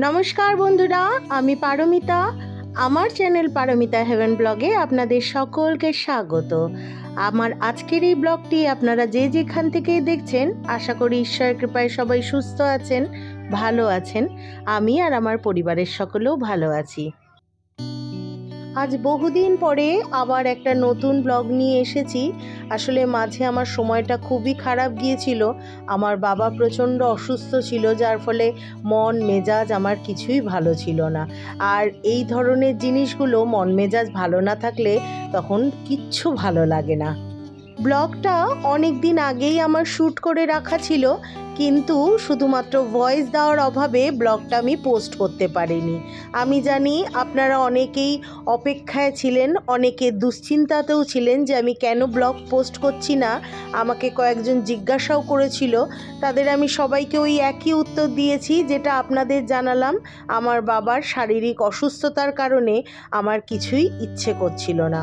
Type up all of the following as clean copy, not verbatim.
নমস্কার বন্ধুরা, আমি পারমিতা। আমার চ্যানেল পারমিতা হেভেন ব্লগে আপনাদের সকলকে স্বাগত। আমার আজকের এই ব্লগটি আপনারা যে যেখান থেকে দেখছেন, আশা করি ঈশ্বরের কৃপায় সবাই সুস্থ আছেন, ভালো আছেন। আমি আর আমার পরিবারের সকলেও ভালো আছি। আজ বহুদিন পরে আবার একটা নতুন ব্লগ নিয়ে এসেছি। আসলে মাঝে আমার সময়টা খুবই খারাপ গিয়েছিল। আমার বাবা প্রচণ্ড অসুস্থ ছিল, যার ফলে মন মেজাজ আমার কিছুই ভালো ছিল না। আর এই ধরনের জিনিসগুলো, মন মেজাজ ভালো না থাকলে তখন কিচ্ছু ভালো লাগে না। ব্লগটা অনেক দিন আগেই আমার শ্যুট করে রাখা ছিল, কিন্তু শুধুমাত্র ভয়েস দেওয়ার অভাবে ব্লগটা আমি পোস্ট করতে পারিনি। আমি জানি আপনারা অনেকেই অপেক্ষায় ছিলেন, অনেকে দুশ্চিন্তাতেও ছিলেন যে আমি কেন ব্লগ পোস্ট করছি না। আমাকে কয়েকজন জিজ্ঞাসাও করেছিল, তাদের আমি সবাইকে ওই একই উত্তর দিয়েছি যেটা আপনাদের জানালাম। আমার বাবার শারীরিক অসুস্থতার কারণে আমার কিছুই ইচ্ছে করছিল না।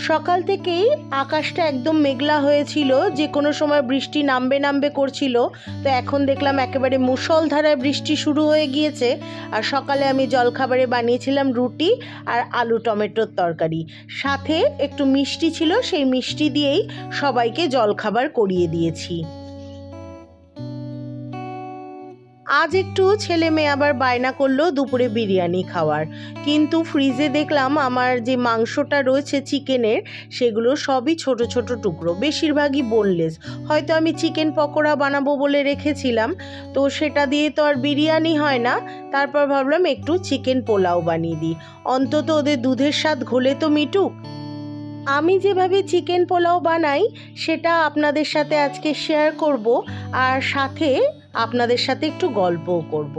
সকাল থেকেই আকাশটা একদম মেঘলা হয়েছিল, যে কোনো সময় বৃষ্টি নামবে নামবে করছিল। তো এখন দেখলাম একেবারে মুষলধারায় বৃষ্টি শুরু হয়ে গিয়েছে। আর সকালে আমি জলখাবারে বানিয়েছিলাম রুটি আর আলু টমেটোর তরকারি, সাথে একটু মিষ্টি ছিল, সেই মিষ্টি দিয়েই সবাইকে জলখাবার করিয়ে দিয়েছি। আজ একটু ছেলে মেয়ে আবার বায়না করলো দুপুরে বিরিয়ানি খাওয়ার, কিন্তু ফ্রিজে দেখলাম আমার যে মাংসটা রয়েছে চিকেনের, সেগুলো সবই ছোট ছোট টুকরো, বেশিরভাগই বোনলেস। হয়তো আমি চিকেন পকোড়া বানাবো বলে রেখেছিলাম, তো সেটা দিয়ে তো আর বিরিয়ানি হয় না। তারপর ভাবলাম একটু চিকেন পোলাও বানিয়ে দিই, অন্তত ওদের দুধের স্বাদ ঘোলে তো মিটুক। আমি যেভাবে চিকেন পোলাও বানাই সেটা আপনাদের সাথে আজকে শেয়ার করব, আর সাথে আপনাদের সাথে একটু গল্পও করব।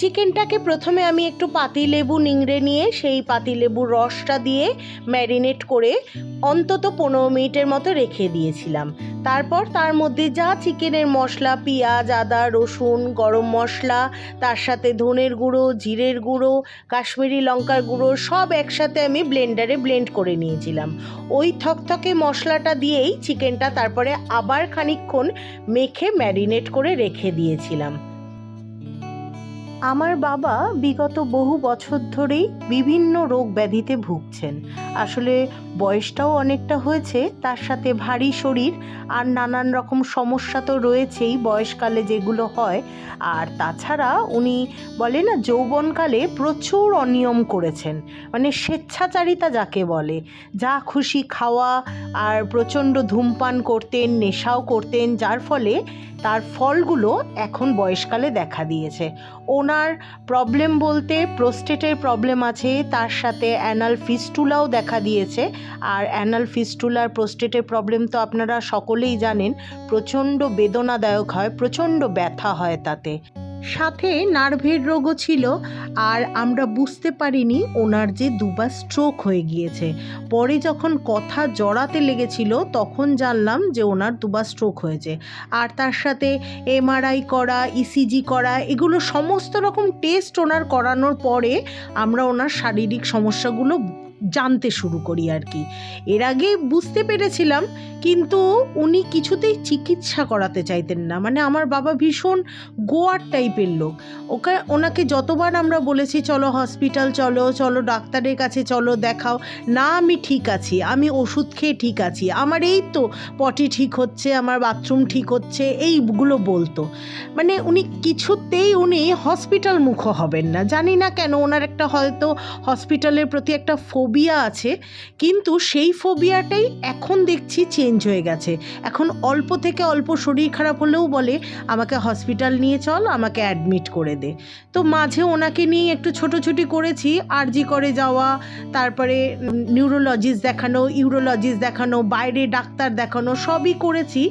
চিকেনটাকে প্রথমে আমি একটু পাতিলেবু নিংড়ে নিয়ে সেই পাতিলেবুর রসটা দিয়ে ম্যারিনেট করে অন্তত 15 মিনিটের মতো রেখে দিয়েছিলাম। তারপর তার মধ্যে যা চিকেনের মশলা, পেঁয়াজ, আদা, রসুন, গরম মশলা, তার সাথে ধনের গুঁড়ো, জিরের গুঁড়ো, কাশ্মীরি লঙ্কার গুঁড়ো সব একসাথে আমি ব্লেন্ডারে ব্লেন্ড করে নিয়েছিলাম। ওই থকথকে মশলাটা দিয়েই চিকেনটা তারপরে আবার খানিকক্ষণ মেখে ম্যারিনেট করে রেখে দিয়েছিলাম। আমার বাবা বিগত বহু বছর ধরেই বিভিন্ন রোগ ব্যাধিতে ভুগছেন। আসলে বয়সটাও অনেকটা হয়েছে, তার সাথে ভারী শরীর আর নানান রকম সমস্যা তো রয়েছেই বয়সকালে যেগুলো হয়। আর তাছাড়া উনি বলে না, যৌবনকালে প্রচুর অনিয়ম করেছেন, মানে স্বেচ্ছাচারিতা যাকে বলে, যা খুশি খাওয়া, আর প্রচণ্ড ধূমপান করতেন, নেশাও করতেন, যার ফলে তার ফলগুলো এখন বয়সকালে দেখা দিয়েছে। ওনার প্রবলেম বলতে প্রোস্টেটের প্রবলেম আছে, তার সাথে অ্যানাল ফিস্টুলাও দেখা দিয়েছে। আর অ্যানাল ফিস্টুলার প্রোস্টেটের প্রবলেম তো আপনারা সকলেই জানেন, প্রচণ্ড বেদনাদায়ক হয়, প্রচণ্ড ব্যথা হয় তাতে। সাথে নার্ভের রোগও ছিল। আর আমরা বুঝতে পারিনি ওনার যে দুবার স্ট্রোক হয়ে গিয়েছে। পরে যখন কথা জড়াতে লেগেছিল তখন জানলাম যে ওনার দুবার স্ট্রোক হয়েছে। আর তার সাথে এমআরআই করা, ইসিজি করা, এগুলো সমস্ত রকম টেস্ট ওনার করানোর পরে আমরা ওনার শারীরিক সমস্যাগুলো জানতে শুরু করি আর কি। এর আগে বুঝতে পেরেছিলাম, কিন্তু উনি কিছুতেই চিকিৎসা করাতে চাইতেন না। মানে আমার বাবা ভীষণ গোয়ার টাইপের লোক। ওনাকে যতবার আমরা বলেছি চলো হসপিটাল, চলো চলো ডাক্তারের কাছে চলো, দেখাও, না আমি ঠিক আছি, আমি ওষুধ খেয়ে ঠিক আছি, আমার এই তো পটি ঠিক হচ্ছে, আমার বাথরুম ঠিক হচ্ছে, এইগুলো বলতো। মানে উনি হসপিটাল মুখ হবেন না। জানি না কেন, ওনার একটা হয়তো হসপিটালের প্রতি একটা ফোবিয়া আছে, কিন্তু সেই ফোবিয়াটাই এখন দেখছি চেঞ্জ হয়ে গেছে। এখন অল্প থেকে অল্প শরীর খারাপ হলেও বলে আমাকে হসপিটাল নিয়ে চল, আমাকে অ্যাডমিট করে দে। তো মাঝে ওনাকে নিয়ে একটু ছোটোছুটি করেছি, আরজি করে যাওয়া, তারপরে নিউরোলজিস্ট দেখানো, ইউরোলজিস্ট দেখানো, বাইরে ডাক্তার দেখানো, সবই করেছি।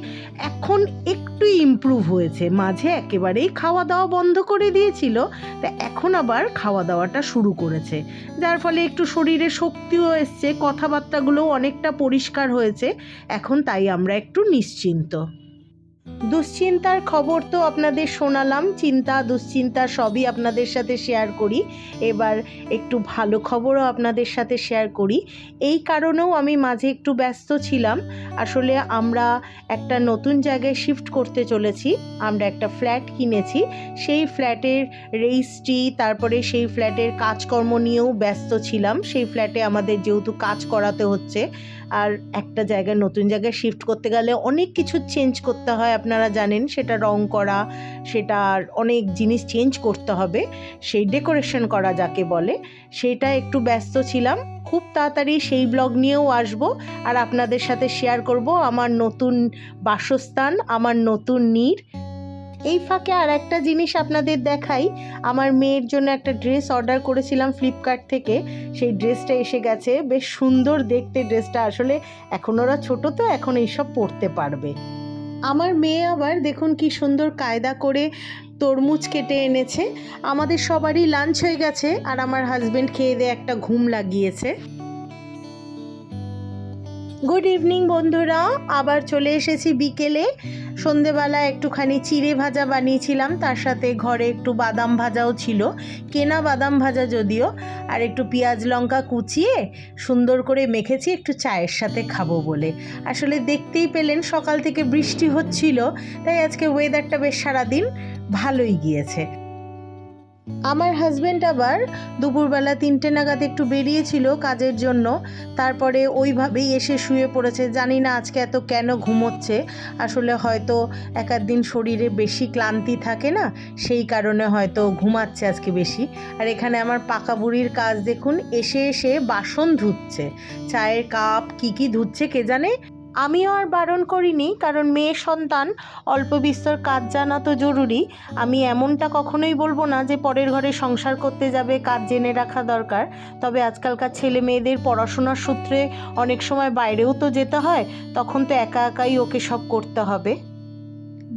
এখন একটু ইমপ্রুভ হয়েছে। মাঝে একেবারেই খাওয়া দাওয়া বন্ধ করে দিয়েছিল, তা এখন আবার খাওয়া দাওয়াটা শুরু করেছে, যার ফলে একটু শরীরে শক্তিও এসছে, কথাবার্তাগুলোও অনেকটা পরিষ্কার হয়েছে এখন, তাই আমরা একটু নিশ্চিন্ত। দুশ্চিন্তার খবর তো আপনাদের শোনালাম, চিন্তা দুশ্চিন্তা সবই আপনাদের সাথে শেয়ার করি। এবার একটু ভালো খবরও আপনাদের সাথে শেয়ার করি। এই কারণেও আমি মাঝে একটু ব্যস্ত ছিলাম। আসলে আমরা একটা নতুন জায়গায় শিফট করতে চলেছি। আমরা একটা ফ্ল্যাট কিনেছি, সেই ফ্ল্যাটের রেজিস্ট্রি, তারপরে সেই ফ্ল্যাটের কাজকর্ম নিয়েও ব্যস্ত ছিলাম। সেই ফ্ল্যাটে আমাদের যেহেতু কাজ করাতে হচ্ছে, আর একটা জায়গায় নতুন জায়গায় শিফট করতে গেলে অনেক কিছু চেঞ্জ করতে হয়, আপনারা জানেন। সেটা রং করা, সেটা অনেক জিনিস চেঞ্জ করতে হবে, সেই ডেকোরেশন করা যাকে বলে, সেটা একটু ব্যস্ত ছিলাম। খুব তাড়াতাড়ি সেই ব্লগ নিয়েও আসব আর আপনাদের সাথে শেয়ার করব আমার নতুন বাসস্থান, আমার নতুন নীড়। এই ফাঁকে আর একটা জিনিস আপনাদের দেখাই। আমার মেয়ের জন্য একটা ড্রেস অর্ডার করেছিলাম ফ্লিপকার্ট থেকে, সেই ড্রেসটা এসে গেছে। বেশ সুন্দর দেখতে ড্রেসটা। আসলে এখন ওরা ছোটো তো, এখন এইসব পরতে পারবে। আমার মেয়ে আবার দেখুন কি সুন্দর কায়দা করে তরমুজ কেটে এনেছে। আমাদের সবারই লাঞ্চ হয়ে গেছে আর আমার হাজব্যান্ড খেয়ে দিয়ে একটা ঘুম লাগিয়েছে। গুড ইভিনিং বন্ধুরা, আবার চলে এসেছি বিকেলে। সন্ধেবেলা একটুখানি চিড়ে ভাজা বানিয়েছিলাম, তার সাথে ঘরে একটু বাদাম ভাজাও ছিল, কেনা বাদাম ভাজা যদিও। আর একটু পেঁয়াজ লঙ্কা কুচিয়ে সুন্দর করে মেখেছি একটু চায়ের সাথে খাবো বলে। আসলে দেখতেই পেলেন সকাল থেকে বৃষ্টি হচ্ছিল, তাই আজকে ওয়েদারটা বেশ সারাদিন ভালোই গিয়েছে। আমার হাজব্যান্ড আবার দুপুরবেলা 3টে নাগাদ একটু বেরিয়েছিল কাজের জন্য, তারপরে ওইভাবেই এসে শুয়ে পড়েছে। জানি না আজকে এত কেন ঘুমোচ্ছে, আসলে হয়তো এক দিন শরীরে বেশি ক্লান্তি থাকে না, সেই কারণে হয়তো ঘুমাচ্ছে আজকে বেশি। আর এখানে আমার পাকা বুড়ির কাজ দেখুন, এসে এসে বাসন ধুচ্ছে, চায়ের কাপ কী ধুচ্ছে কে জানে। আমিও আর বারণ করিনি, কারণ মেয়ে সন্তান, অল্প বিস্তর কাজ জানা তো জরুরি। আমি এমনটা কখনোই বলবো না যে পরের ঘরে সংসার করতে যাবে কাজ জেনে রাখা দরকার। তবে আজকালকার ছেলে মেয়েদের পড়াশোনার সূত্রে অনেক সময় বাইরেও তো যেতে হয়, তখন তো একা একাই ওকে সব করতে হবে।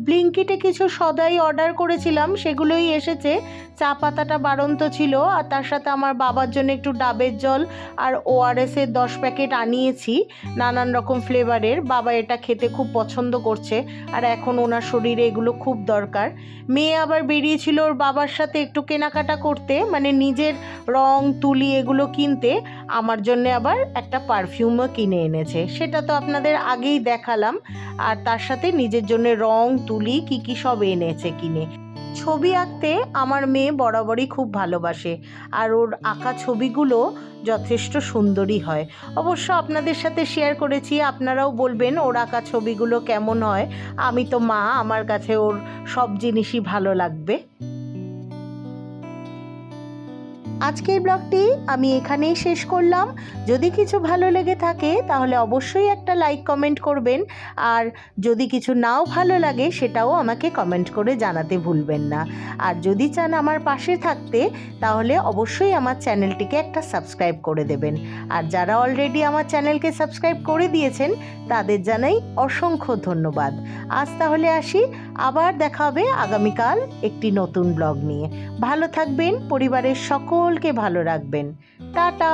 ব্লিঙ্কিটে কিছু সদাই অর্ডার করেছিলাম, সেগুলোই এসেছে। চা পাতাটা বাড়ন্ত ছিল, আর তার সাথে আমার বাবার জন্য একটু ডাবের জল আর ওআরএসের 10 প্যাকেট আনিয়েছি নানান রকম ফ্লেভারের। বাবা এটা খেতে খুব পছন্দ করছে, আর এখন ওনার শরীরে এগুলো খুব দরকার। মেয়ে আবার বেরিয়েছিল ওর বাবার সাথে একটু কেনাকাটা করতে, মানে নিজের রং তুলি এগুলো কিনতে। আমার জন্য আবার একটা পারফিউমও কিনে এনেছে, সেটা তো আপনাদের আগেই দেখালাম। আর তার সাথে নিজের জন্য রং তুলি কি সব এনেছে কিনে। ছবি আঁকতে আমার মেয়ে বরাবরই খুব ভালোবাসে, আর ওর আঁকা ছবিগুলো যথেষ্ট সুন্দরই হয়। অবশ্য আপনাদের সাথে শেয়ার করেছি, আপনারাও বলবেন ওর আঁকা ছবিগুলো কেমন হয়। আমি তো মা, আমার কাছে ওর সব জিনিসই ভালো লাগবে। আজকের ব্লগটি আমি এখানেই শেষ করলাম। যদি কিছু ভালো লেগে থাকে তাহলে অবশ্যই একটা লাইক কমেন্ট করবেন, আর যদি কিছু নাও ভালো লাগে সেটাও আমাকে কমেন্ট করে জানাতে ভুলবেন না। আর যদি চান আমার পাশে থাকতে, তাহলে অবশ্যই আমার চ্যানেলটিকে একটা সাবস্ক্রাইব করে দেবেন। আর যারা অলরেডি আমার চ্যানেলকে সাবস্ক্রাইব করে দিয়েছেন তাদের জানাই অসংখ্য ধন্যবাদ। আজ তাহলে আসি, আবার দেখা হবে আগামীকাল একটি নতুন ব্লগ নিয়ে। ভালো থাকবেন, পরিবারের সকলকে ভালো রাখবেন। টাটা।